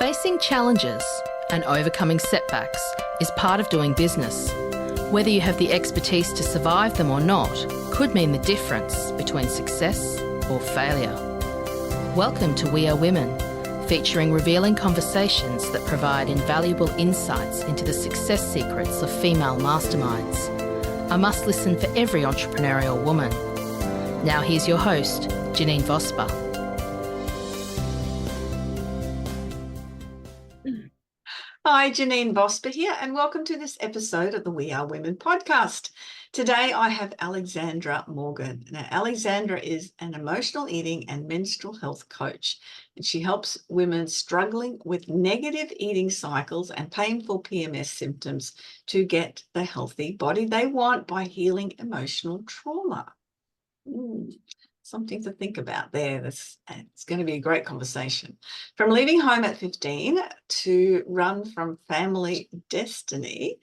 Facing challenges and overcoming setbacks is part of doing business. Whether you have the expertise to survive them or not could mean the difference between success or failure. Welcome to We Are Women, featuring revealing conversations that provide invaluable insights into the success secrets of female masterminds. A must listen for every entrepreneurial woman. Now here's your host, Janine Vosper. Hi, Janine Vosper here, and welcome to this episode of the We Are Women podcast. Today I have Alexandra Morgan. Now, Alexandra is an emotional eating and menstrual health coach, and she helps women struggling with negative eating cycles and painful PMS symptoms to get the healthy body they want by healing emotional trauma. Something to think about there. It's going to be a great conversation. From leaving home at 15 to run from family destiny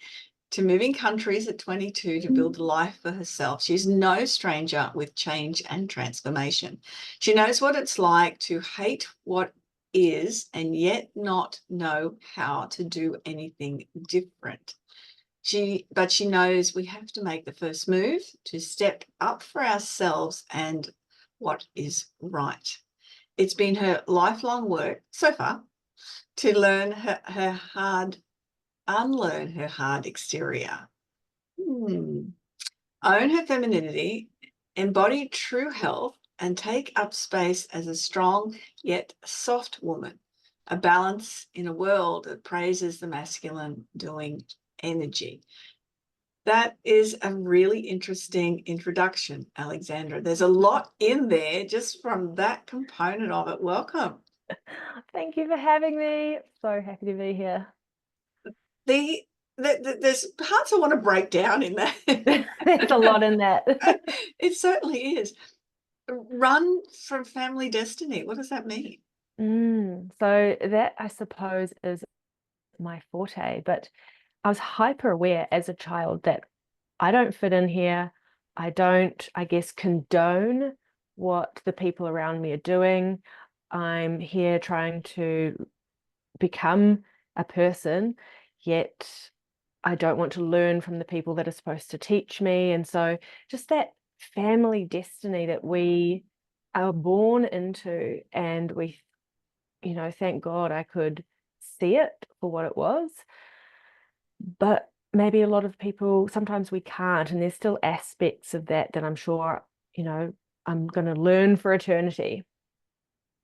to moving countries at 22 to build a life for herself, she's no stranger with change and transformation. She knows what it's like to hate what is and yet not know how to do anything different. But she knows we have to make the first move to step up for ourselves and what is right. It's been her lifelong work so far to learn unlearn her hard exterior, own her femininity, embody true health, and take up space as a strong yet soft woman, a balance in a world that praises the masculine doing energy. That is a really interesting introduction, Alexandra. There's a lot in there just from that component of it. Welcome. Thank you for having me. So happy to be here. There's parts I want to break down in that. There's a lot in that. It certainly is. Run from family destiny. What does that mean? So that, I suppose, is my forte, but I was hyper aware as a child that I don't fit in here. I don't, I guess, condone what the people around me are doing. I'm here trying to become a person, yet I don't want to learn from the people that are supposed to teach me. And so just that family destiny that we are born into, and we, thank God I could see it for what it was. But maybe a lot of people, sometimes we can't, and there's still aspects of that I'm sure, I'm going to learn for eternity.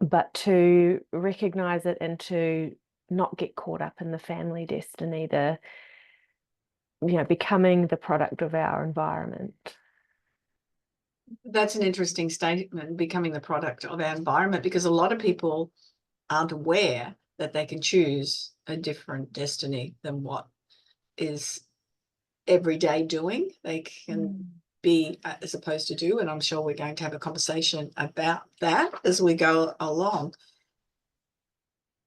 But to recognize it and to not get caught up in the family destiny, becoming the product of our environment. That's an interesting statement, becoming the product of our environment, because a lot of people aren't aware that they can choose a different destiny than what is everyday doing. They can be as opposed to do, and I'm sure we're going to have a conversation about that as we go along.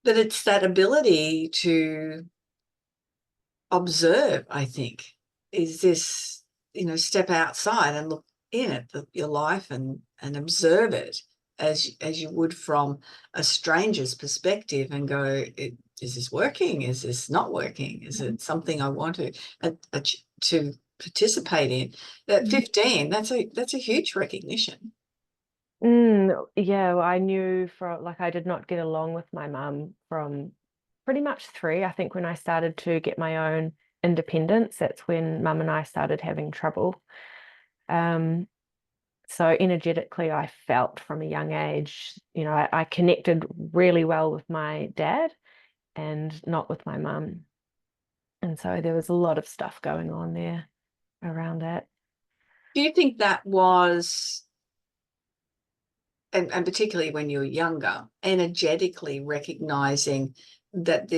But it's that ability to observe, I think, is this, step outside and look in at your life and observe it as you would from a stranger's perspective and go, is this working? Is this not working? Is it something I want to participate in? At 15, that's a huge recognition. Yeah, well, I knew I did not get along with my mum from pretty much 3. I think when I started to get my own independence, that's when mum and I started having trouble. So energetically, I felt from a young age, I connected really well with my dad and not with my mum. And so there was a lot of stuff going on there around that. Do you think that was, and particularly when you were younger, energetically recognizing that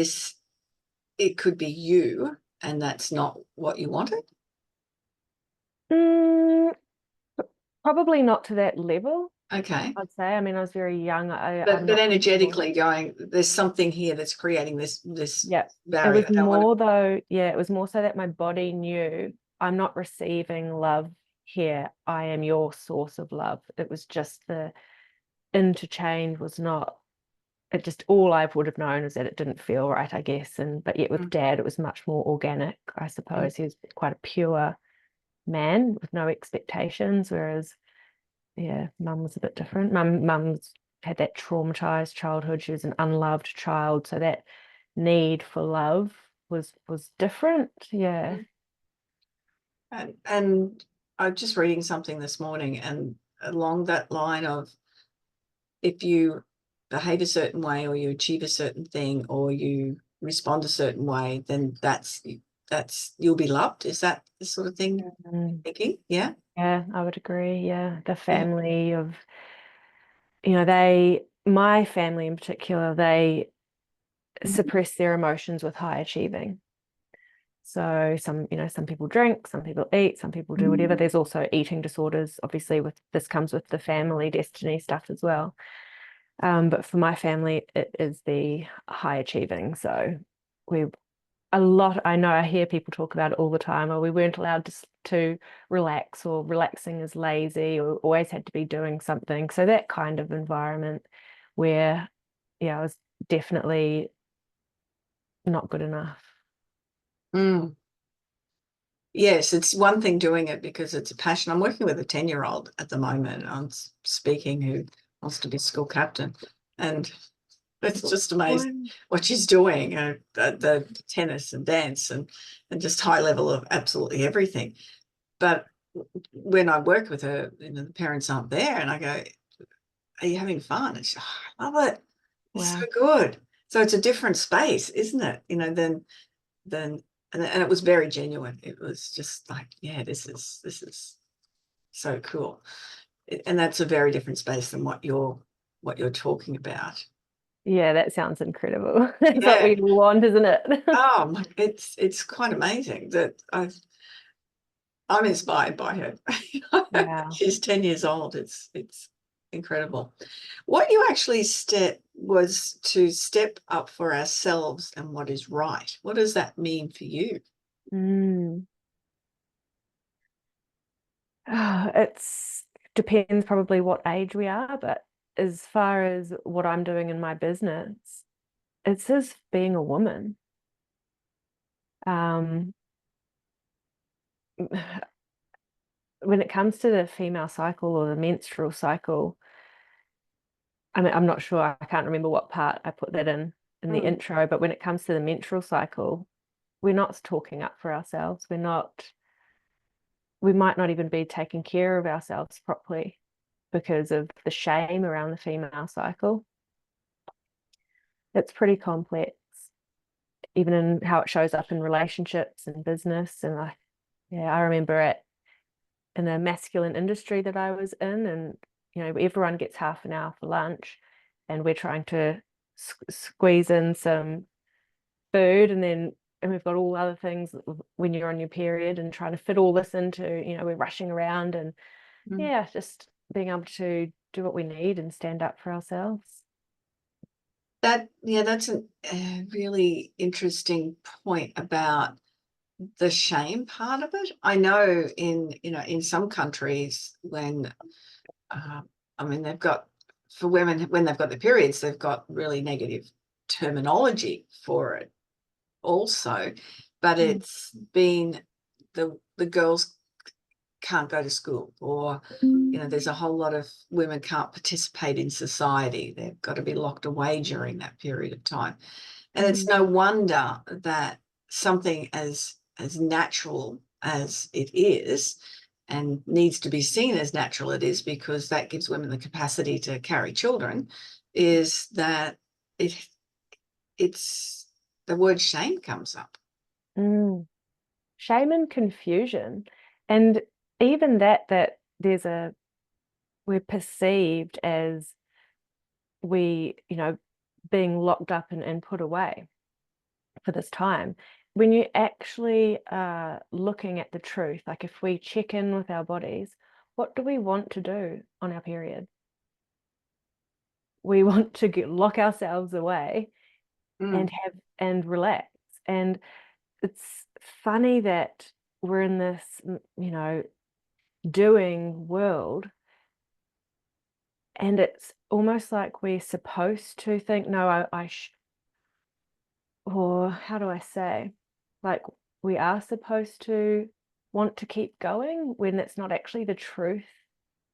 it could be you and that's not what you wanted? Probably not to that level. Okay. I'd say. I mean, I was very young. But energetically going, there's something here that's creating this barrier. It was more though, it was more so that my body knew I'm not receiving love here. I am your source of love. It was just the interchange was not it just, all I would have known is that it didn't feel right, I guess. But yet with Dad, it was much more organic, I suppose. He was quite a pure man with no expectations, whereas yeah, Mum was a bit different. Mum's had that traumatized childhood. She was an unloved child, so that need for love was different. Yeah. And I'm just reading something this morning, and along that line of, if you behave a certain way, or you achieve a certain thing, or you respond a certain way, then that's you'll be loved. Is that the sort of thing you're thinking? Yeah. Yeah, I would agree. Yeah. The Yeah. family of, my family in particular, they suppress their emotions with high achieving. So some people drink, some people eat, some people do whatever. There's also eating disorders. Obviously, this comes with the family destiny stuff as well. But for my family, it is the high achieving. So I know I hear people talk about it all the time, or we weren't allowed to relax, or relaxing is lazy, or always had to be doing something. So that kind of environment where, yeah, I was definitely not good enough. Mm. Yes, it's one thing doing it because it's a passion. I'm working with a 10-year-old at the moment on speaking, who wants to be school captain, and it's just amazing what she's doing, the tennis and dance and just high level of absolutely everything. But when I work with her, the parents aren't there, and I go, "Are you having fun?" And she's, "Oh, I love it. It's so good." So it's a different space, isn't it? Then and it was very genuine. It was just like, yeah, this is so cool. And that's a very different space than what you're talking about. Yeah, that sounds incredible. That's what Yeah. we want, isn't it? Oh, it's quite amazing that I'm inspired by her. Wow. She's 10 years old. It's incredible. What you actually was to step up for ourselves and what is right. What does that mean for you? It's depends probably what age we are, but as far as what I'm doing in my business, it's just being a woman. Um, when it comes to the female cycle or the menstrual cycle, I mean, I'm not sure, I can't remember what part I put that in the intro, but when it comes to the menstrual cycle, we're not talking up for ourselves. We might not even be taking care of ourselves properly because of the shame around the female cycle. It's pretty complex, even in how it shows up in relationships and business. And I remember in a masculine industry that I was in, and everyone gets half an hour for lunch, and we're trying to squeeze in some food, and we've got all other things when you're on your period, and trying to fit all this into, we're rushing around, and yeah, just being able to do what we need and stand up for ourselves. That's a really interesting point about the shame part of it. I know in some countries, when I mean, they've got, for women, when they've got their periods, they've got really negative terminology for it also, but it's been the girls can't go to school, or there's a whole lot of women can't participate in society. They've got to be locked away during that period of time. And it's no wonder that something as natural as it is, and needs to be seen as natural it is, because that gives women the capacity to carry children, is that it's the word shame comes up. Shame and confusion, and even that we're perceived as being locked up and put away for this time, when you actually are looking at the truth. Like, if we check in with our bodies, what do we want to do on our period? We want to lock ourselves away and relax. And it's funny that we're in this doing world, and it's almost like we're supposed to think, no, or how do I say, like we are supposed to want to keep going when it's not actually the truth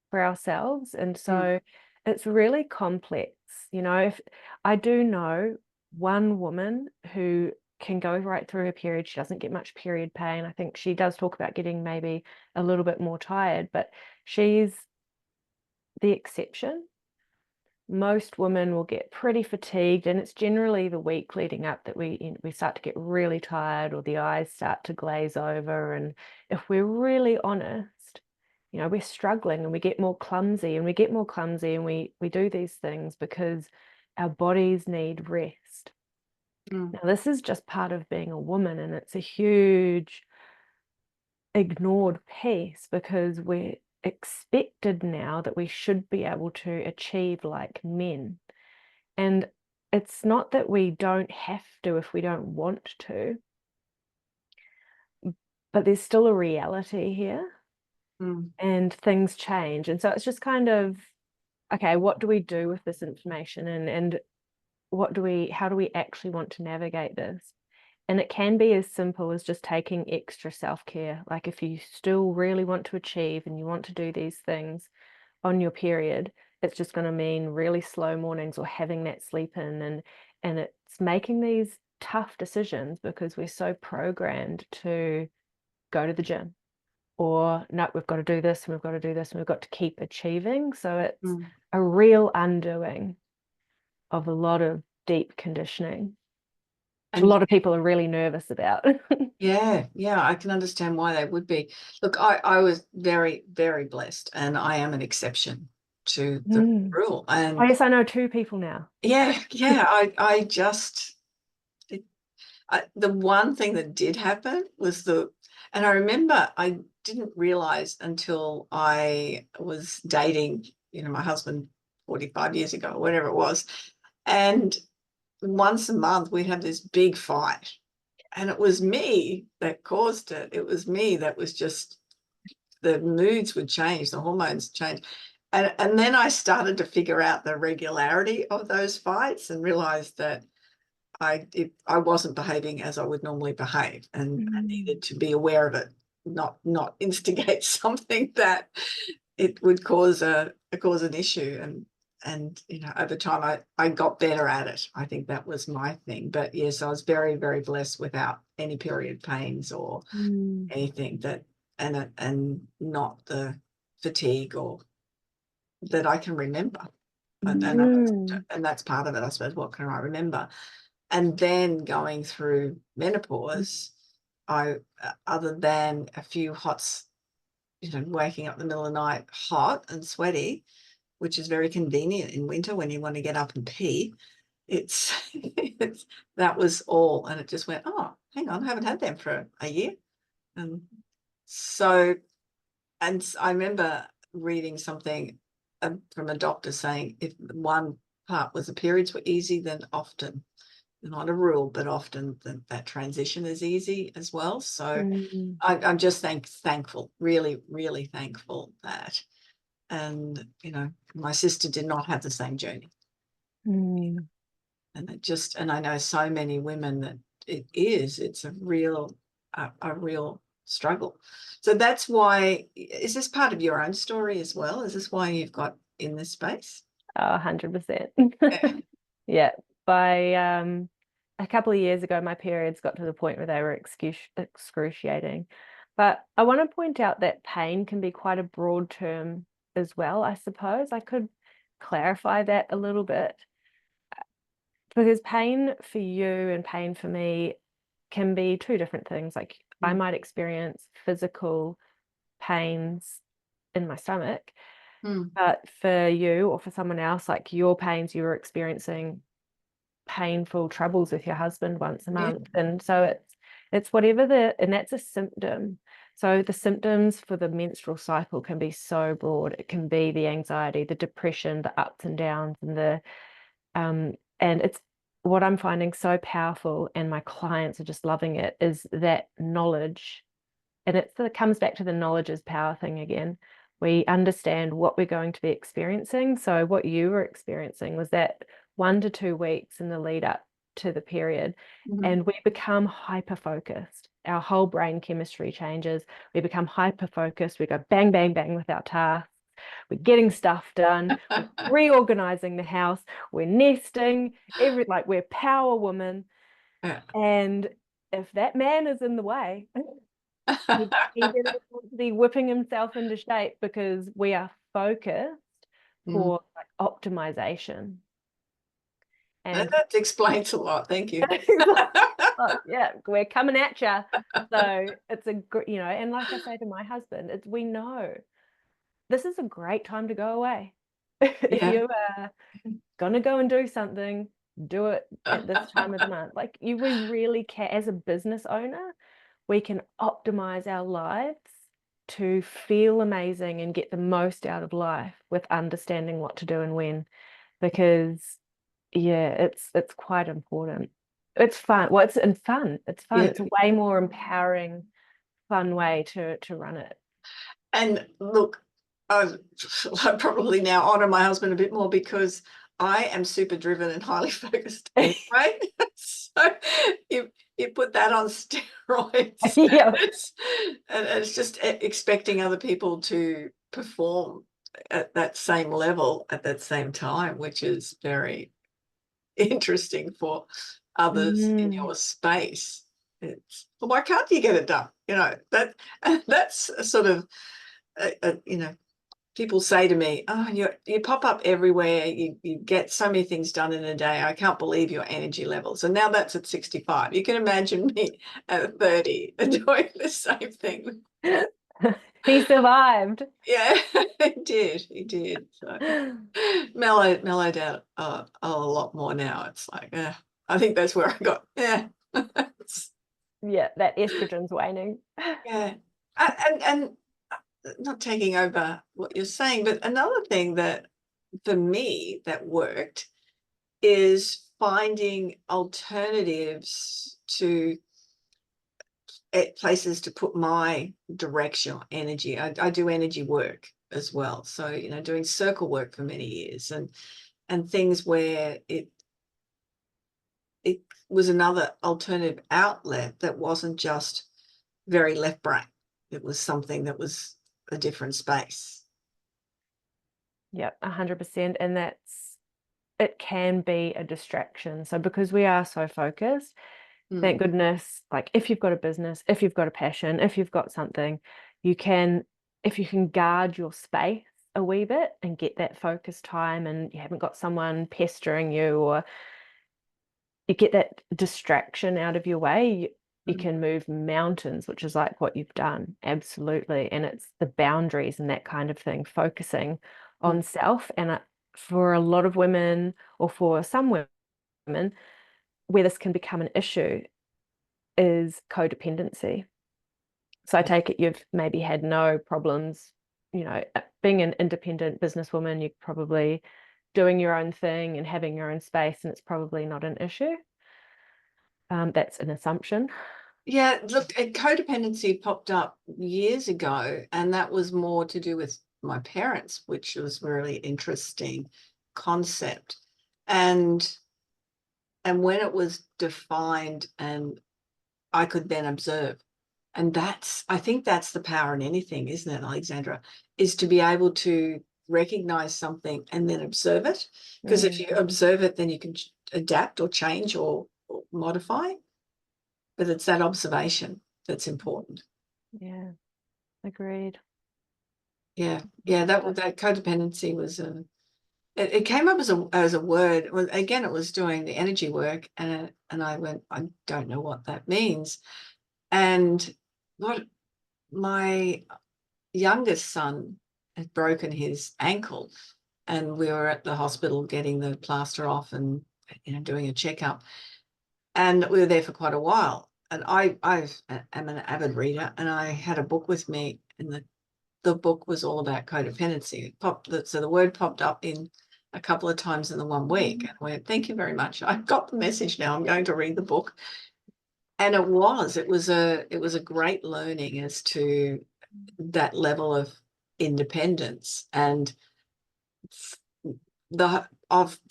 for ourselves. And so it's really complex. If I do know one woman who can go right through her period, she doesn't get much period pain. I think she does talk about getting maybe a little bit more tired, but she's the exception. Most women will get pretty fatigued, and it's generally the week leading up that we start to get really tired, or the eyes start to glaze over. And if we're really honest, we're struggling, and we get more clumsy, and we get more clumsy, and we do these things because our bodies need rest. Now, this is just part of being a woman, and it's a huge ignored piece because we're expected now that we should be able to achieve like men. And it's not that we don't have to if we don't want to, but there's still a reality here, and things change. And so it's just kind of, okay, what do we do with this information, and how do we actually want to navigate this? And it can be as simple as just taking extra self-care. Like if you still really want to achieve and you want to do these things on your period, it's just going to mean really slow mornings or having that sleep in, and it's making these tough decisions because we're so programmed to go to the gym, or no, we've got to do this and we've got to do this and we've got to keep achieving. So it's a real undoing of a lot of deep conditioning. And a lot of people are really nervous about. Yeah, I can understand why they would be. Look, I was very, very blessed, and I am an exception to the rule. And yes, I know 2 people now. I just, the one thing that did happen was and I remember I didn't realize until I was dating, my husband 45 years ago, whatever it was. And once a month we'd have this big fight, and it was me that caused it. It was me that was just, the moods would change, the hormones change. And then I started to figure out the regularity of those fights and realized that I wasn't behaving as I would normally behave, and I needed to be aware of it, not instigate something that it would cause an issue. And over time I got better at it. I think that was my thing. But yes, I was very, very blessed without any period pains or anything and not the fatigue or that I can remember. And that's part of it, I suppose. What can I remember? And then going through menopause, other than a few hots, waking up in the middle of the night hot and sweaty, which is very convenient in winter when you want to get up and pee, that was all. And it just went, oh, hang on, I haven't had them for a year. And I remember reading something from a doctor saying if one part was the periods were easy, then often, not a rule, but often that transition is easy as well. So I'm just thankful, really, really thankful that, and my sister did not have the same journey. And I know so many women that it's a real struggle. So that's why, is this part of your own story as well? Is this why you've got in this space? 100%. Yeah. By a couple of years ago, my periods got to the point where they were excruciating. But I want to point out that pain can be quite a broad term as well, I suppose. I could clarify that a little bit, because pain for you and pain for me can be 2 different things. Like I might experience physical pains in my stomach, but for you or for someone else, like your pains, you were experiencing painful troubles with your husband once a month. And so it's whatever and that's a symptom. So the symptoms for the menstrual cycle can be so broad. It can be the anxiety, the depression, the ups and downs, and it's what I'm finding so powerful, and my clients are just loving it, is that knowledge. And it comes back to the knowledge is power thing again. We understand what we're going to be experiencing. So what you were experiencing was that 1 to 2 weeks in the lead up to the period, and we become hyper focused. Our whole brain chemistry changes. We become hyper focused. We go bang, bang, bang with our tasks. We're getting stuff done. We're reorganizing the house. We're nesting. Like we're power woman. Yeah. And if that man is in the way, he didn't want to be whipping himself into shape, because we are focused for like optimization. And that explains a lot. Thank you. yeah, we're coming at you. So it's and like I say to my husband, we know this is a great time to go away. If Yeah. you are gonna go and do something, do it at this time of the month. Like we really can, as a business owner, we can optimize our lives to feel amazing and get the most out of life with understanding what to do and when. Because yeah, it's quite important. It's fun. Well, it's fun. It's fun. Yeah. It's a way more empowering, fun way to run it. And look, I probably now honor my husband a bit more, because I am super driven and highly focused anyway. So you put that on steroids. Yeah. And it's just expecting other people to perform at that same level at that same time, which is very interesting for others in your space. It's, well, why can't you get it done? That's a sort of people say to me, oh, you pop up everywhere, you get so many things done in a day, I can't believe your energy levels. And now that's at 65. You can imagine me at 30 doing the same thing. He survived. Yeah, he did. So mellowed out a lot more now. It's like, I think that's where I got, yeah. Yeah, that estrogen's waning. Yeah. And not taking over what you're saying, but another thing that for me that worked is finding alternatives to places to put my direction or energy. I do energy work as well. So, doing circle work for many years and things where it was another alternative outlet that wasn't just very left brain. It was something that was a different space. Yeah, 100%. And it can be a distraction. So because we are so focused, thank goodness, like if you've got a business, if you've got a passion, if you've got something, if you can guard your space a wee bit and get that focus time, and you haven't got someone pestering you, or you get that distraction out of your way, you can move mountains, which is like what you've done. Absolutely. And it's the boundaries and that kind of thing, focusing on self. And for a lot of women, or for some women, where this can become an issue is codependency. So I take it you've maybe had no problems, being an independent businesswoman, you're probably doing your own thing and having your own space, and it's probably not an issue. That's an assumption. Yeah, look, codependency popped up years ago, and that was more to do with my parents, which was a really interesting concept. And when it was defined, and I could then observe. And I think that's the power in anything, isn't it, Alexandra? Is to be able to recognize something and then observe it. Because if you observe it, then you can adapt or change or modify. But it's that observation that's important. Yeah, agreed. Yeah, that codependency was it came up as a word. Well, again, it was doing the energy work, and I went, I don't know what that means. And what my youngest son had broken his ankle, and we were at the hospital getting the plaster off and doing a checkup, and we were there for quite a while. And I am an avid reader, and I had a book with me, and the book was all about codependency. So the word popped up in a couple of times in the 1 week, and I went, thank you very much. I got the message now. I'm going to read the book. And it was a great learning as to that level of independence and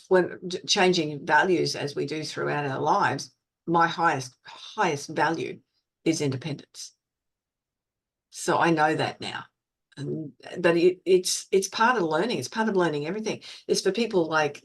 when changing values as we do throughout our lives, my highest value is independence. So I know that now. But it's part of learning. It's part of learning everything. It's for people like,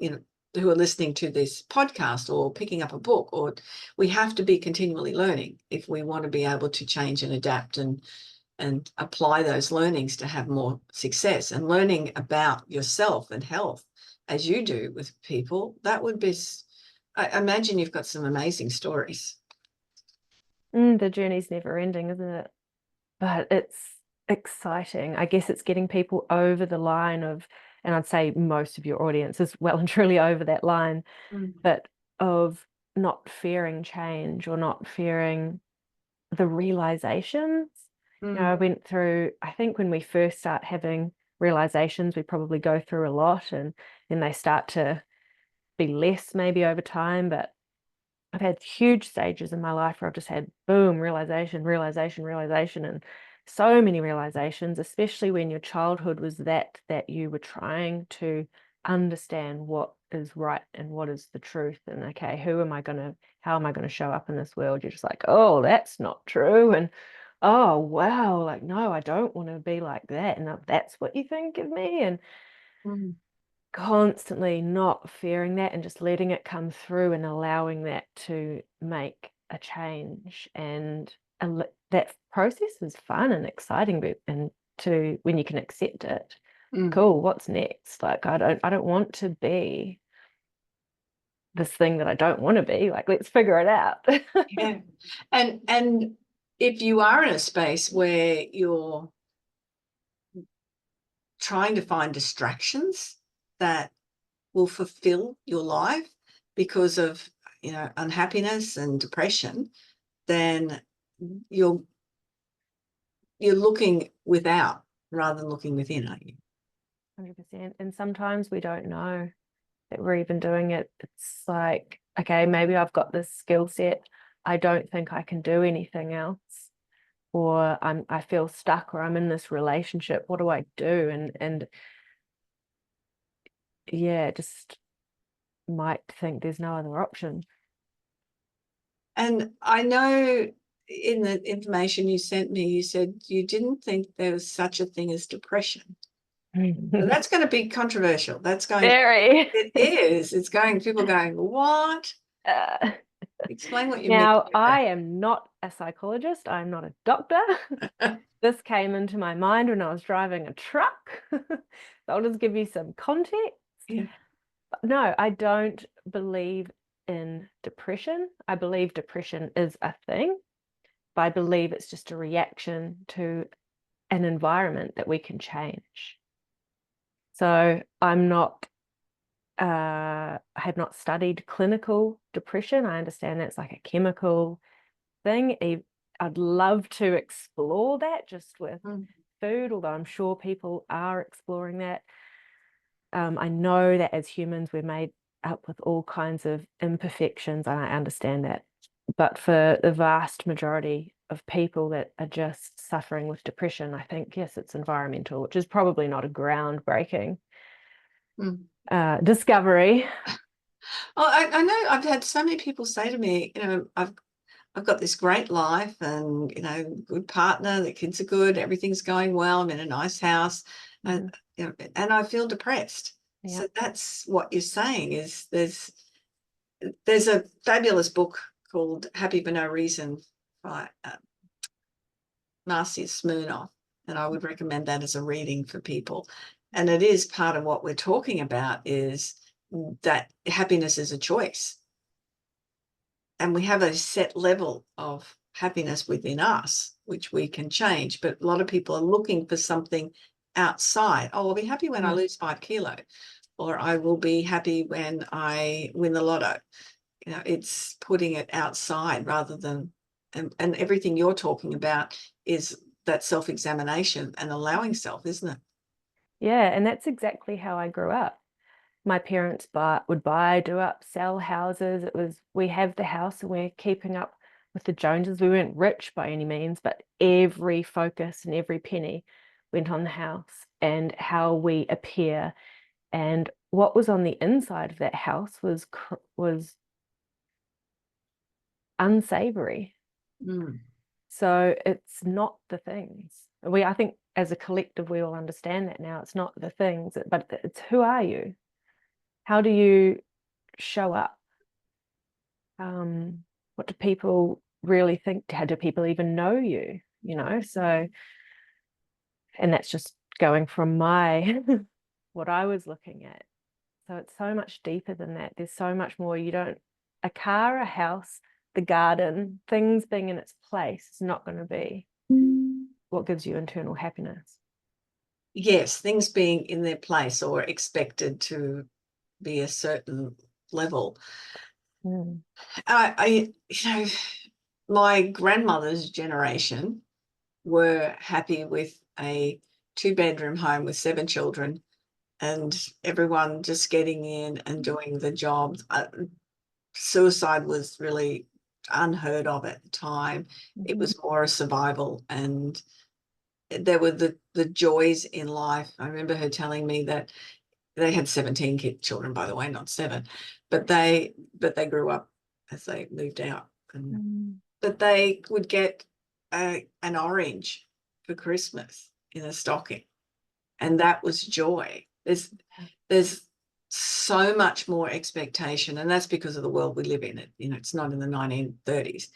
who are listening to this podcast or picking up a book, or we have to be continually learning if we want to be able to change and adapt and apply those learnings to have more success. And learning about yourself and health as you do with people, that would be, I imagine you've got some amazing stories. The journey's never ending, isn't it? But it's exciting. I guess it's getting people over the line of, and I'd say most of your audience is well and truly over that line, but of not fearing change or not fearing the realizations. I went through, I think when we first start having realizations, we probably go through a lot, and then they start to be less maybe over time. But I've had huge stages in my life where I've just had boom, realization, and so many realizations, especially when your childhood was that you were trying to understand what is right and what is the truth, and okay, how am I going to show up in this world? You're just like, oh, that's not true, and oh wow, like, no, I don't want to be like that, and that's what you think of me, and constantly not fearing that and just letting it come through and allowing that to make a change. And that process is fun and exciting, but and to when you can accept it, cool, what's next? Like, I don't want to be this thing that I don't want to be. Like, let's figure it out. Yeah. And if you are in a space where you're trying to find distractions that will fulfill your life because of, unhappiness and depression, then you're looking without rather than looking within, aren't you? 100%. And sometimes we don't know that we're even doing it. It's like, okay, maybe I've got this skill set. I don't think I can do anything else. Or I feel stuck, or I'm in this relationship. What do I do? And yeah, just might think there's no other option. And I know in the information you sent me, you said you didn't think there was such a thing as depression. So that's going to be controversial. That's going very. It is. It's going. People going, what? Explain what you mean. Now, I am not a psychologist. I'm not a doctor. This came into my mind when I was driving a truck. So I'll just give you some context. Yeah. No, I don't believe in depression. I believe depression is a thing, but I believe it's just a reaction to an environment that we can change. So I'm not, I have not studied clinical depression. I understand that's like a chemical thing. I'd love to explore that just with food, although I'm sure people are exploring that. I know that as humans, we're made up with all kinds of imperfections, and I understand that. But for the vast majority of people that are just suffering with depression, I think, yes, it's environmental, which is probably not a groundbreaking discovery. Oh, I know I've had so many people say to me, I've got this great life and, good partner, the kids are good, everything's going well, I'm in a nice house, and I feel depressed. Yeah. So that's what you're saying is there's a fabulous book called Happy for No Reason by Marcia Smirnoff, and I would recommend that as a reading for people. And it is part of what we're talking about, is that happiness is a choice. And we have a set level of happiness within us, which we can change. But a lot of people are looking for something outside. Oh, I'll be happy when I lose 5 kilos, or I will be happy when I win the lotto. It's putting it outside rather than, and everything you're talking about is that self-examination and allowing self, isn't it? Yeah, and that's exactly how I grew up. My parents would do up, sell houses. It was, we have the house and we're keeping up with the Joneses. We weren't rich by any means, but every focus and every penny went on the house. and how we appear. And what was on the inside of that house was unsavory. Mm. So it's not the things. I think as a collective, we all understand that now. It's not the things, but it's who are you? How do you show up? What do people really think? How do people even know you? So, and that's just going from what I was looking at. So it's so much deeper than that. There's so much more. A car, a house, the garden, things being in its place is not going to be what gives you internal happiness. Yes, things being in their place or expected to be a certain level. Mm. My grandmother's generation were happy with a 2-bedroom home with 7 children and everyone just getting in and doing the job. Suicide was really unheard of at the time. It was more a survival, and there were the joys in life. I remember her telling me that they had 17 children, by the way, not 7, but they grew up as they moved out, and but they would get an orange for Christmas in a stocking, and that was joy. There's so much more expectation, and that's because of the world we live in. It's not in the 1930s,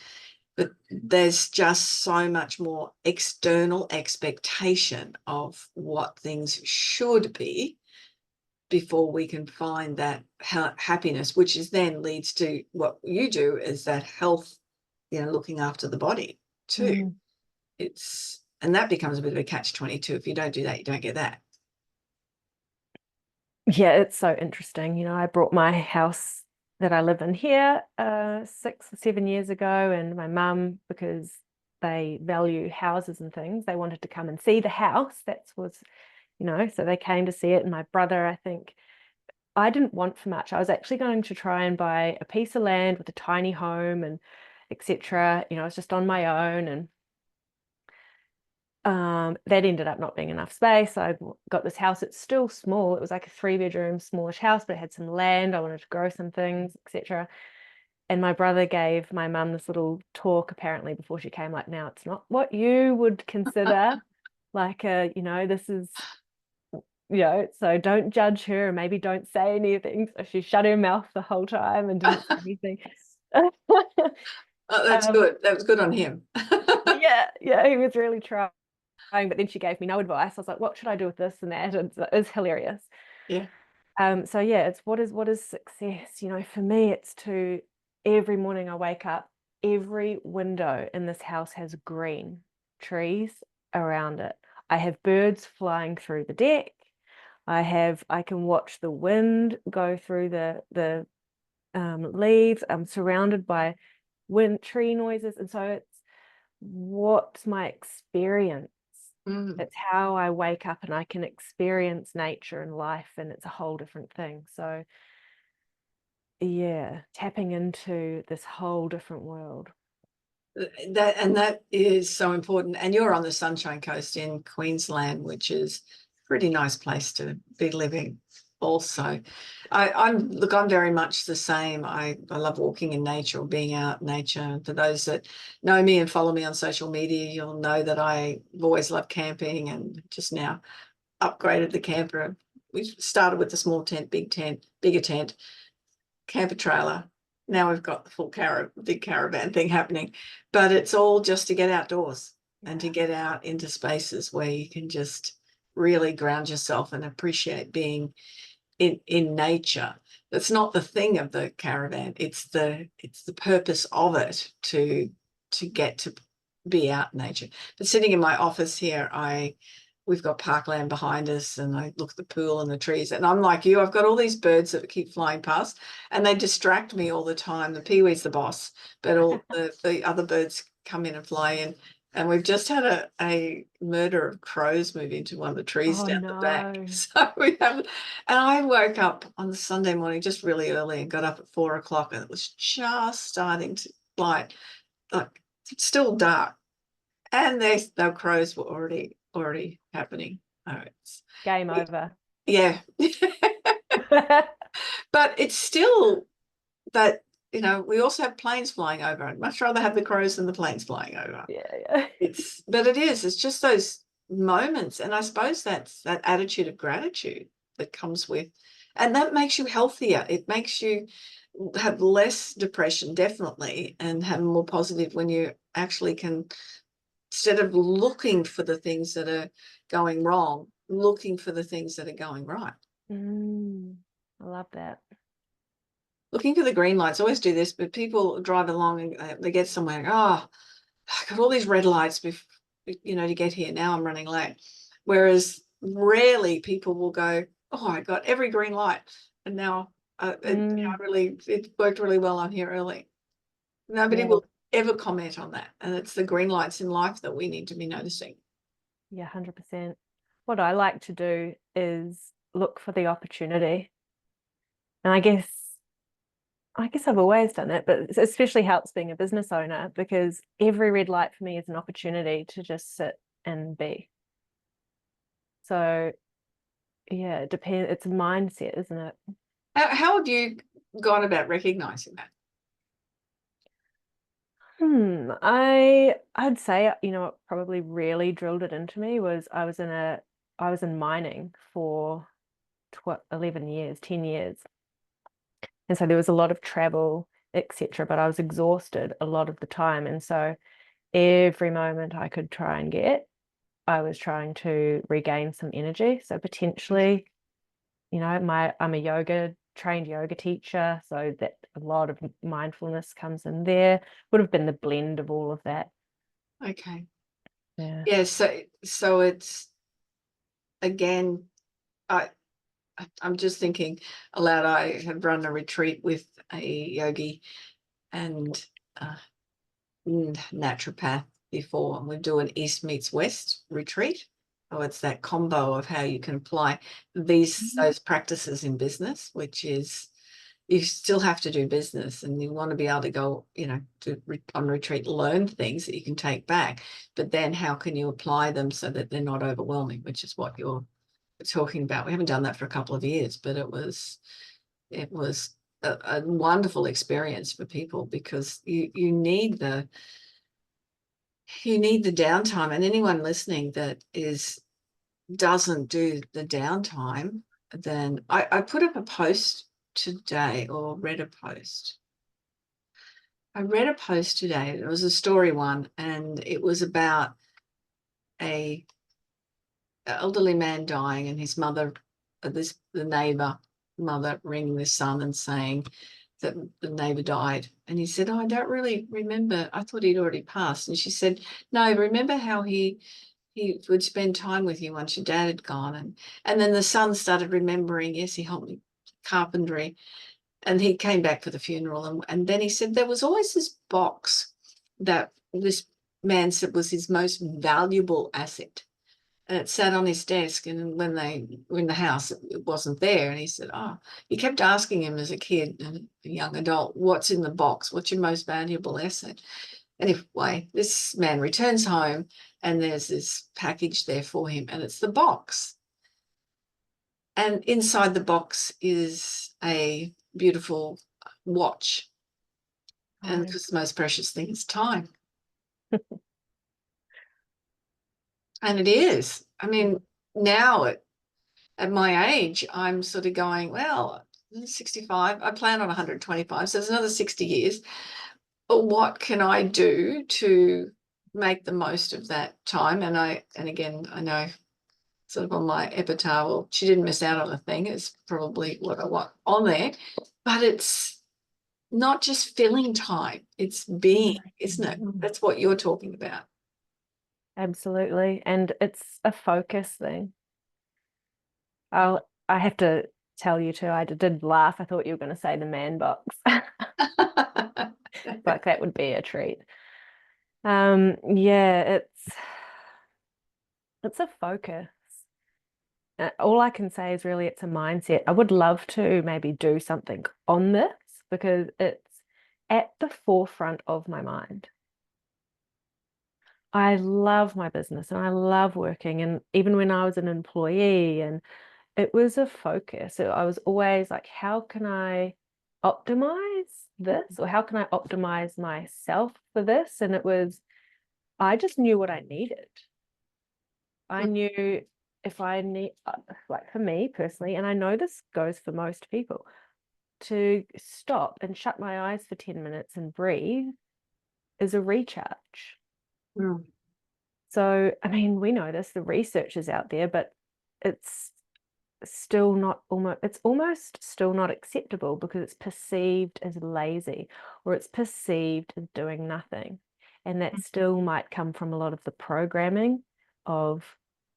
but there's just so much more external expectation of what things should be before we can find that happiness, which is then leads to what you do, is that health, looking after the body too. And that becomes a bit of a catch-22. If you don't do that, you don't get that. Yeah, it's so interesting. I brought my house that I live in here 6 or 7 years ago, and my mum, because they value houses and things, they wanted to come and see the house. So they came to see it. And my brother, I think, I didn't want for much. I was actually going to try and buy a piece of land with a tiny home and etc. I was just on my own, and that ended up not being enough space. So I got this house. It's still small. It was like a 3-bedroom, smallish house, but it had some land. I wanted to grow some things, etc. And my brother gave my mum this little talk apparently before she came, like, now it's not what you would consider like this is, so don't judge her and maybe don't say anything. So she shut her mouth the whole time and didn't say anything. Oh, that's good. That was good on him. Yeah, he was really trying. But then she gave me no advice. I was like, what should I do with this and that? And it was hilarious. Yeah. So yeah, it's what is success? For me, it's to every morning I wake up, every window in this house has green trees around it. I have birds flying through the deck. I can watch the wind go through the leaves. I'm surrounded by tree noises, and so it's what's my experience. It's how I wake up and I can experience nature and life, and it's a whole different thing. So yeah, tapping into this whole different world. That is so important. And you're on the Sunshine Coast in Queensland, which is a pretty nice place to be living also. I'm very much the same. I love walking in nature or being out in nature. For those that know me and follow me on social media, you'll know that I've always loved camping, and just now upgraded the camper. We started with the small tent, bigger tent, camper trailer. Now we've got the full big caravan thing happening, but it's all just to get outdoors and to get out into spaces where you can just really ground yourself and appreciate being in nature. That's not the thing of the caravan. It's the purpose of it to get to be out in nature. But sitting in my office here, we've got parkland behind us, and I look at the pool and the trees, and I'm like you, I've got all these birds that keep flying past and they distract me all the time. The peewee's the boss, but all the other birds come in and fly in. And we've just had a murder of crows move into one of the trees down the back. So we have, and I woke up on the Sunday morning just really early and got up at 4 o'clock, and it was just starting to light, like it's still dark, and the crows were already happening. Oh, Game over. yeah. But it's still that, we also have planes flying over. I'd much rather have the crows than the planes flying over. Yeah. It's just those moments. And I suppose that's that attitude of gratitude that comes with, and that makes you healthier. It makes you have less depression, definitely, and have more positive when you actually can, instead of looking for the things that are going wrong, looking for the things that are going right. I love that. Looking for the green lights. I always do this, but people drive along and they get somewhere. Oh, I got all these red lights, to get here. Now I'm running late. Whereas rarely people will go, oh, I got every green light, and now it worked really well. I'm here early. Nobody will ever comment on that, and it's the green lights in life that we need to be noticing. Yeah, 100%. What I like to do is look for the opportunity, and I guess I've always done it, but it especially helps being a business owner, because every red light for me is an opportunity to just sit and be. So yeah, it depends. It's a mindset, isn't it? How have you gone about recognizing that? I'd say, what probably really drilled it into me was I was in mining for 11 years, 10 years. And so there was a lot of travel, etc., but I was exhausted a lot of the time. And so every moment I could try and get, I was trying to regain some energy. So potentially, I'm a trained yoga teacher, so that a lot of mindfulness comes in there. Would have been the blend of all of that. Okay. Yeah. Yeah. So it's, again, I'm just thinking aloud. I have run a retreat with a yogi and naturopath before, and we do an East meets West retreat. So it's that combo of how you can apply those practices in business, which is, you still have to do business, and you want to be able to go, on retreat, learn things that you can take back. But then how can you apply them so that they're not overwhelming, which is what you're talking about. We haven't done that for a couple of years, but it was a wonderful experience for people, because you need the downtime. And anyone listening that doesn't do the downtime, then I put up a post today, or read a post. I read a post today. It was a story one, and it was about a elderly man dying, and his mother, the neighbor mother, ringing the son and saying that the neighbor died. And he said, oh, I don't really remember. I thought he'd already passed. And she said, no, remember how he would spend time with you once your dad had gone. And then the son started remembering, yes, he helped me carpentry. And he came back for the funeral. And then he said there was always this box that this man said was his most valuable asset. And it sat on his desk, and when they were in the house, it wasn't there. And he said, oh, he kept asking him as a kid and a young adult, what's in the box? What's your most valuable asset? Anyway, this man returns home, and there's this package there for him, and it's the box. And inside the box is a beautiful watch. And because the most precious thing is time. And it is. I mean, now at my age, I'm sort of going, well, 65, I plan on 125, so there's another 60 years. But what can I do to make the most of that time? And again, I know sort of on my epitaph, well, she didn't miss out on a thing. It's probably what I want on there. But it's not just filling time, it's being, isn't it? That's what you're talking about. Absolutely. And it's a focus thing. I have to tell you too, I did laugh. I thought you were going to say the man box. Like that would be a treat. Yeah, it's a focus. All I can say is really it's a mindset. I would love to maybe do something on this, because it's at the forefront of my mind. I love my business and I love working. And even when I was an employee, and it was a focus. I was always like, how can I optimize this? Or how can I optimize myself for this? And I just knew what I needed. I knew if I need, like for me personally, and I know this goes for most people, to stop and shut my eyes for 10 minutes and breathe is a recharge. Mm. So, I mean, we know this, the research is out there, but it's still not it's almost still not acceptable because it's perceived as lazy or it's perceived as doing nothing. And that still might come from a lot of the programming of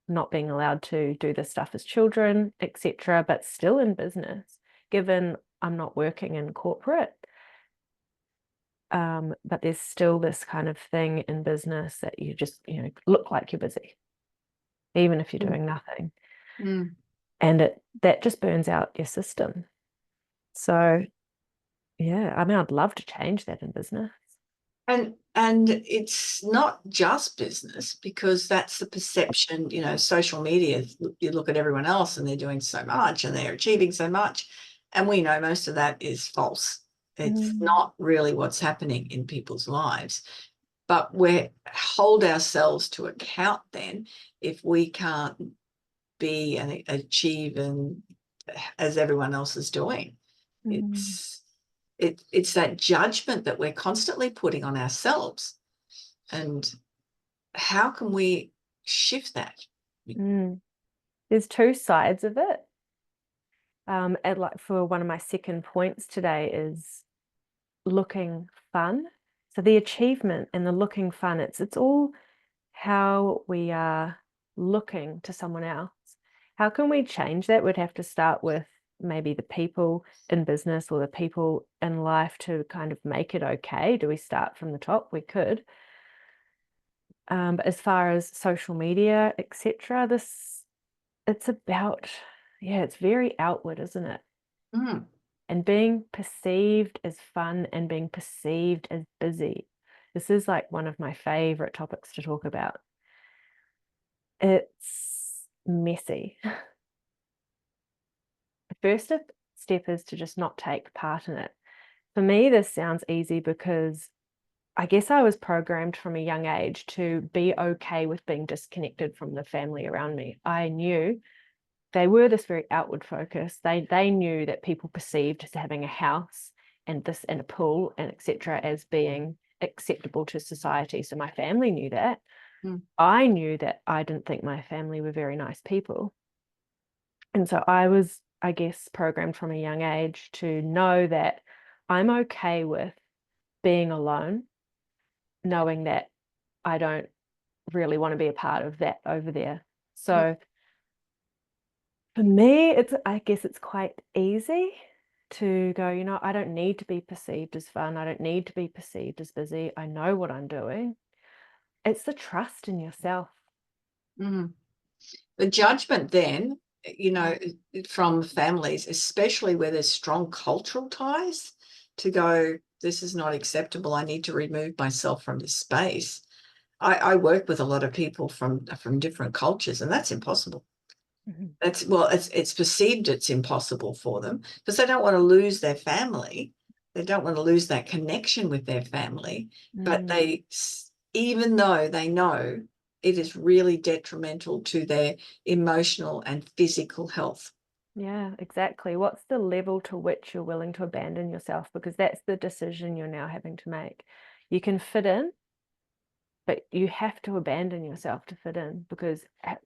not being allowed to do this stuff as children, etc., but still in business, given I'm not working in corporate. But there's still this kind of thing in business that you just, look like you're busy, even if you're doing nothing. Mm. And that just burns out your system. So yeah, I mean, I'd love to change that in business. And it's not just business, because that's the perception, social media, you look at everyone else and they're doing so much and they're achieving so much. And we know most of that is false. It's not really what's happening in people's lives. But we hold ourselves to account then if we can't be and achieve and as everyone else is doing. It's that judgment that we're constantly putting on ourselves. And how can we shift that? There's two sides of it. And like for one of my second points today is looking fun. So the achievement and the looking fun, it's all how we are looking to someone else. How can we change that? We'd have to start with maybe the people in business or the people in life to kind of make it okay. Do we start from the top? We could. But as far as social media, etc., it's about, it's very outward, isn't it? And being perceived as fun and being perceived as busy. This is like one of my favorite topics to talk about. It's messy. The first step is to just not take part in it. For me, this sounds easy because I guess I was programmed from a young age to be okay with being disconnected from the family around me. I knew they were this very outward focus. They knew that people perceived as having a house and this and a pool and etc. as being acceptable to society. So my family knew that. I knew that I didn't think my family were very nice people. And so I was, I guess, programmed from a young age to know that I'm okay with being alone, knowing that I don't really want to be a part of that over there. So for me, I guess it's quite easy to go, I don't need to be perceived as fun. I don't need to be perceived as busy. I know what I'm doing. It's the trust in yourself. The judgment then, from families, especially where there's strong cultural ties, to go, this is not acceptable. I need to remove myself from this space. I work with a lot of people from different cultures, and that's impossible. It's perceived it's impossible for them because they don't want to lose their family. They don't want to lose that connection with their family. But even though they know it is really detrimental to their emotional and physical health. Yeah, exactly. What's the level to which you're willing to abandon yourself? Because that's the decision you're now having to make. You can fit in, but you have to abandon yourself to fit in, because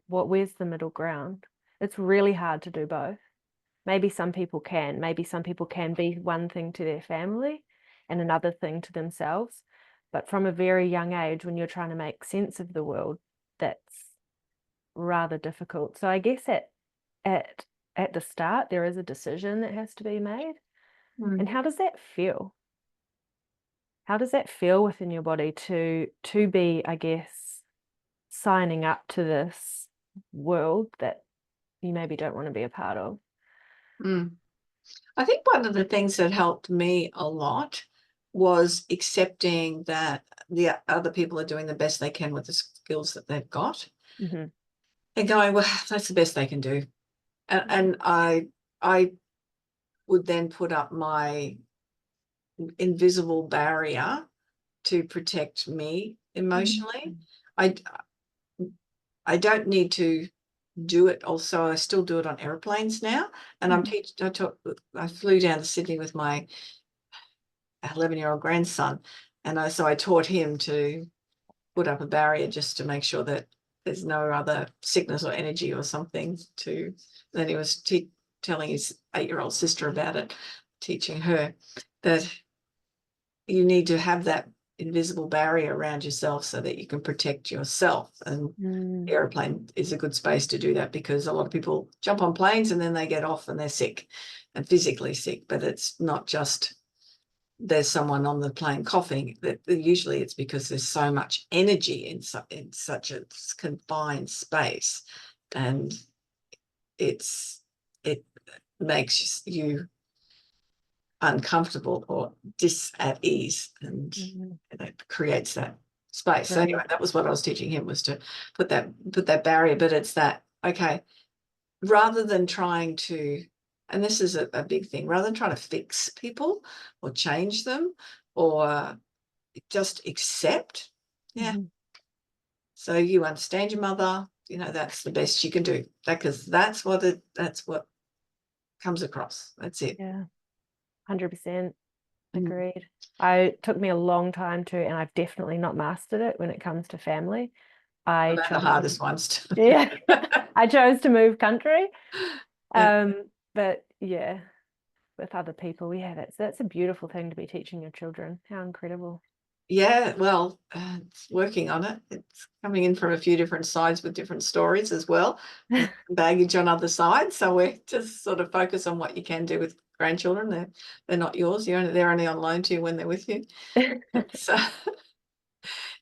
where's the middle ground? It's really hard to do both. Maybe some people can. Maybe some people can be one thing to their family and another thing to themselves. But from a very young age, when you're trying to make sense of the world, that's rather difficult. So I guess at the start, there is a decision that has to be made. And how does that feel? How does that feel within your body to be, I guess, signing up to this world that you maybe don't want to be a part of? I think one of the things that helped me a lot was accepting that the other people are doing the best they can with the skills that they've got, Mhm. and going, well, that's the best they can do. And I would then put up my invisible barrier to protect me emotionally. I don't need to do it. Also, I still do it on airplanes now, and I flew down to Sydney with my 11-year-old grandson, and I taught him to put up a barrier just to make sure that there's no other sickness or energy or something to. Then he was telling his 8-year-old sister about it, teaching her that you need to have that invisible barrier around yourself so that you can protect yourself. And the airplane is a good space to do that, because a lot of people jump on planes and then they get off and they're sick and physically sick. But it's not just there's someone on the plane coughing. That usually it's because there's so much energy in such a confined space, and it makes you uncomfortable or at ease, and it creates that space. So anyway, that was what I was teaching him, was to put that barrier. But it's that, okay, rather than trying to, and this is a big thing, rather than trying to fix people or change them or just accept, so you understand your mother, that's the best you can do, because that's what comes across. That's it. Yeah, 100%. Agreed. It took me a long time to, and I've definitely not mastered it when it comes to family. They're the hardest ones to. Yeah, I chose to move country. But yeah, with other people, yeah, that's a beautiful thing to be teaching your children. How incredible. Yeah, well, it's working on it. It's coming in from a few different sides with different stories as well, baggage on other sides. So we're just sort of focus on what you can do with grandchildren. They're not yours. They're only on loan to you when they're with you. So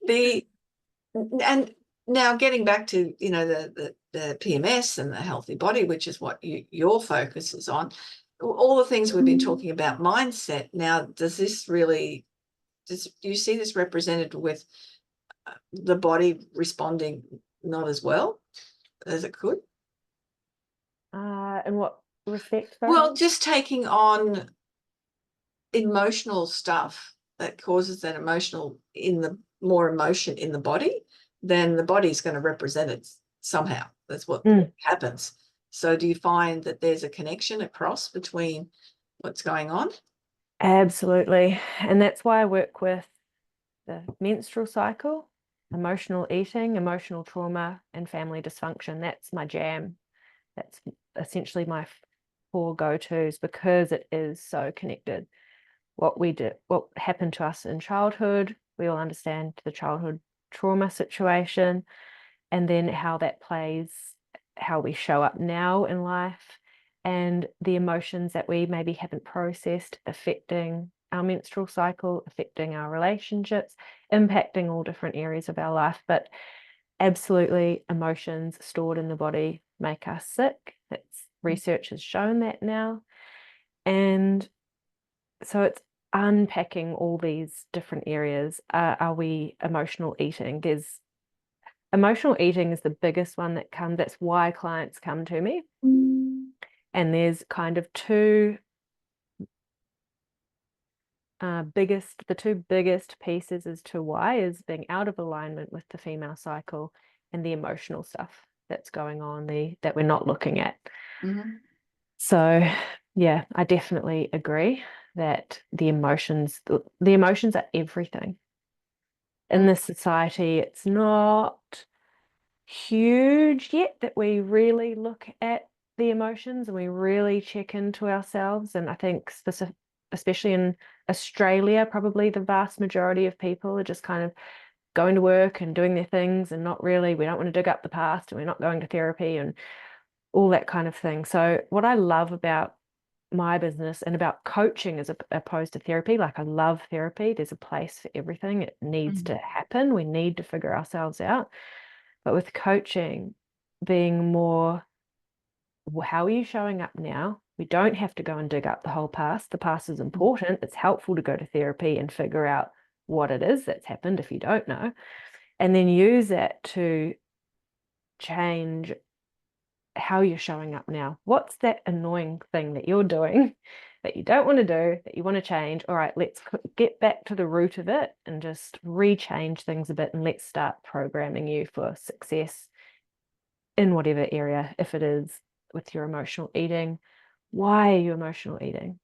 and now getting back to the PMS and the healthy body, which is what your focus is on, all the things we've been talking about, mindset. Now, do you see this represented with the body responding not as well as it could? In what respect? Sorry? Well, just taking on emotional stuff that causes that more emotion in the body, then the body's going to represent it somehow. That's what happens. So do you find that there's a connection across between what's going on? Absolutely. And that's why I work with the menstrual cycle, emotional eating, emotional trauma, and family dysfunction. That's my jam. That's essentially my 4 go-tos, because it is so connected. What happened to us in childhood, we all understand the childhood trauma situation, and then how that plays, how we show up now in life, and the emotions that we maybe haven't processed affecting our menstrual cycle, affecting our relationships, impacting all different areas of our life. But absolutely, emotions stored in the body make us sick. Research has shown that now. And so it's unpacking all these different areas. Are we emotional eating? Emotional eating is the biggest one that's why clients come to me. And there's kind of the two biggest pieces as to why is being out of alignment with the female cycle and the emotional stuff that's going on that we're not looking at. So yeah, I definitely agree that the emotions are everything in this society. It's not huge yet that we really look at the emotions and we really check into ourselves. And I think especially in Australia, probably the vast majority of people are just kind of going to work and doing their things and we don't want to dig up the past, and we're not going to therapy and all that kind of thing. So what I love about my business and about coaching as opposed to therapy, like I love therapy. There's a place for everything. It needs to happen. We need to figure ourselves out. But with coaching, being more, how are you showing up now? We don't have to go and dig up the whole past. The past is important. It's helpful to go to therapy and figure out what it is that's happened if you don't know, and then use that to change how you're showing up now. What's that annoying thing that you're doing that you don't want to do, that you want to change? All right, let's get back to the root of it and just rechange things a bit, and let's start programming you for success in whatever area. If it is with your emotional eating, why are you emotional eating?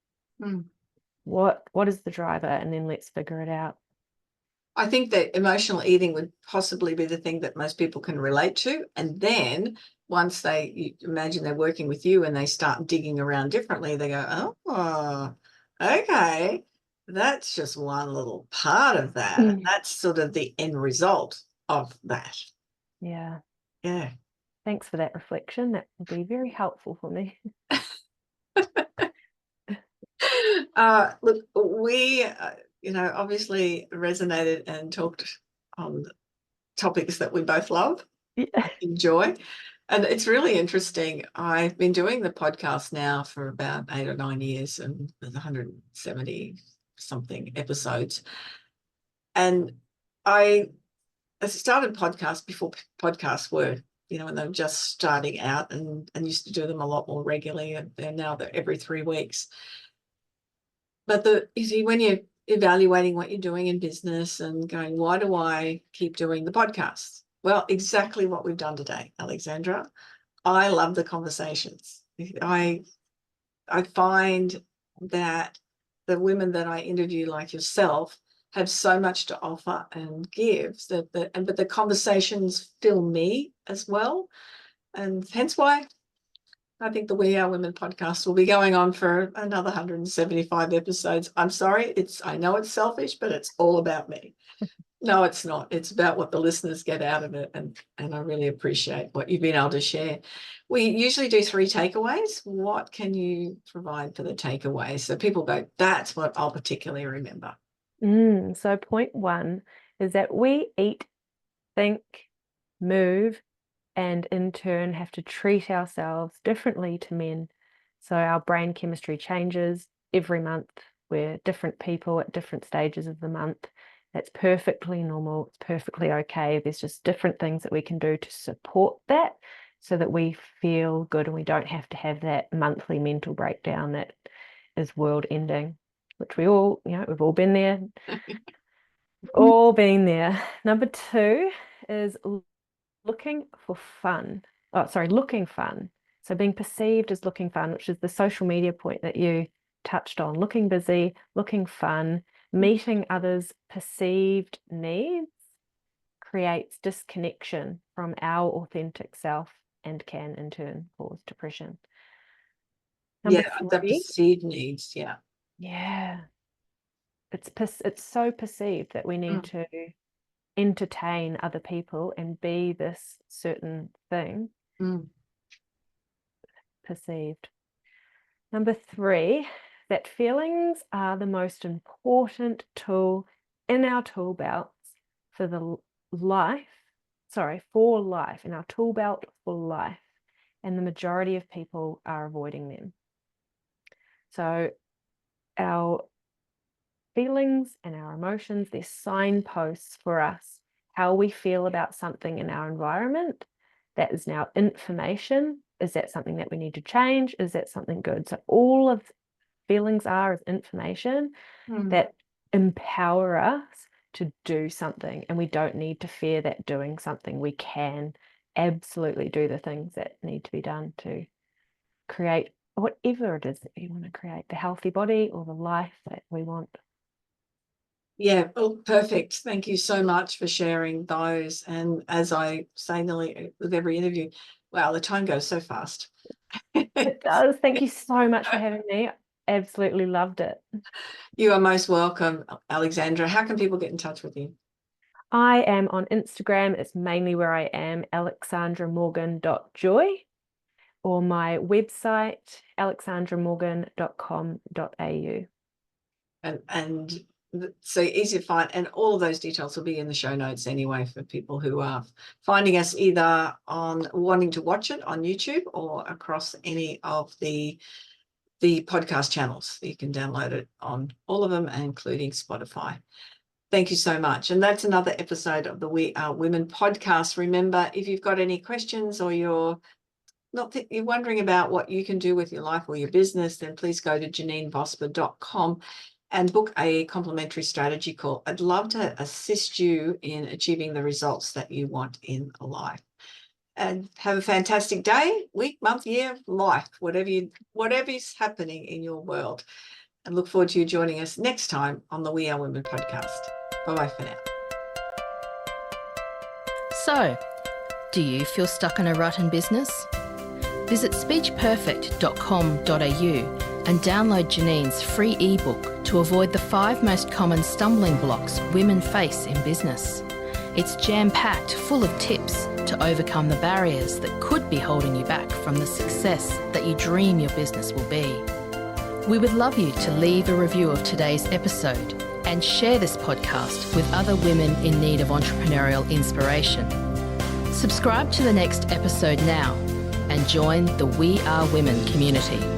What is the driver? And then let's figure it out. I think that emotional eating would possibly be the thing that most people can relate to. And then once you imagine they're working with you and they start digging around differently, they go, oh, okay, that's just one little part of that. And that's sort of the end result of that. Yeah. Yeah. Thanks for that reflection. That will be very helpful for me. Look, we, obviously resonated and talked on topics that we both love, enjoy. And it's really interesting. I've been doing the podcast now for about 8 or 9 years, and there's 170 something episodes. And I started podcasts before podcasts were, when they were just starting out, and used to do them a lot more regularly. And now they're every 3 weeks. But you see, when you're evaluating what you're doing in business and going, why do I keep doing the podcast? Well, exactly what we've done today, Alexandra. I love the conversations. I find that the women that I interview, like yourself, have so much to offer and give but the conversations fill me as well. And hence why I think the We Are Women podcast will be going on for another 175 episodes. I'm sorry, I know it's selfish, but it's all about me. No, it's not. It's about what the listeners get out of it. And I really appreciate what you've been able to share. We usually do 3 takeaways. What can you provide for the takeaways? So people go, that's what I'll particularly remember. So point 1 is that we eat, think, move, and in turn have to treat ourselves differently to men. So our brain chemistry changes every month. We're different people at different stages of the month. That's perfectly normal. It's perfectly okay. There's just different things that we can do to support that so that we feel good and we don't have to have that monthly mental breakdown that is world ending, which we've all been there. We've all been there. Number 2 is looking fun. So being perceived as looking fun, which is the social media point that you touched on. Looking busy, looking fun, meeting others' perceived needs creates disconnection from our authentic self and can in turn cause depression. Number 3, the perceived needs. Yeah. It's so perceived that we need to entertain other people and be this certain thing. Perceived. Number 3, that feelings are the most important tool in our tool belts for life, in our tool belt for life. And the majority of people are avoiding them. So our feelings and our emotions, they're signposts for us, how we feel about something in our environment. That is now information. Is that something that we need to change? Is that something good? So all of feelings are is information that empower us to do something, and we don't need to fear that doing something. We can absolutely do the things that need to be done to create whatever it is that we want to create, the healthy body or the life that we want. Yeah, perfect. Thank you so much for sharing those. And as I say nearly with every interview, wow, the time goes so fast. It does. Thank you so much for having me. Absolutely loved it. You are most welcome, Alexandra. How can people get in touch with you? I am on Instagram. It's mainly where I am, alexandramorgan.joy, or my website, alexandramorgan.com.au. And so easy to find, and all of those details will be in the show notes anyway for people who are finding us either on wanting to watch it on YouTube or across any of the podcast channels. You can download it on all of them, including Spotify. Thank you so much. And that's another episode of the We Are Women podcast. Remember, if you've got any questions or you're wondering about what you can do with your life or your business, then please go to JanineVosper.com and book a complimentary strategy call. I'd love to assist you in achieving the results that you want in life. And have a fantastic day, week, month, year, life, whatever's happening in your world. And look forward to you joining us next time on the We Are Women podcast. Bye-bye for now. So, do you feel stuck in a rut in business? Visit speechperfect.com.au and download Janine's free ebook to avoid the 5 most common stumbling blocks women face in business. It's jam-packed full of tips to overcome the barriers that could be holding you back from the success that you dream your business will be. We would love you to leave a review of today's episode and share this podcast with other women in need of entrepreneurial inspiration. Subscribe to the next episode now and join the We Are Women community.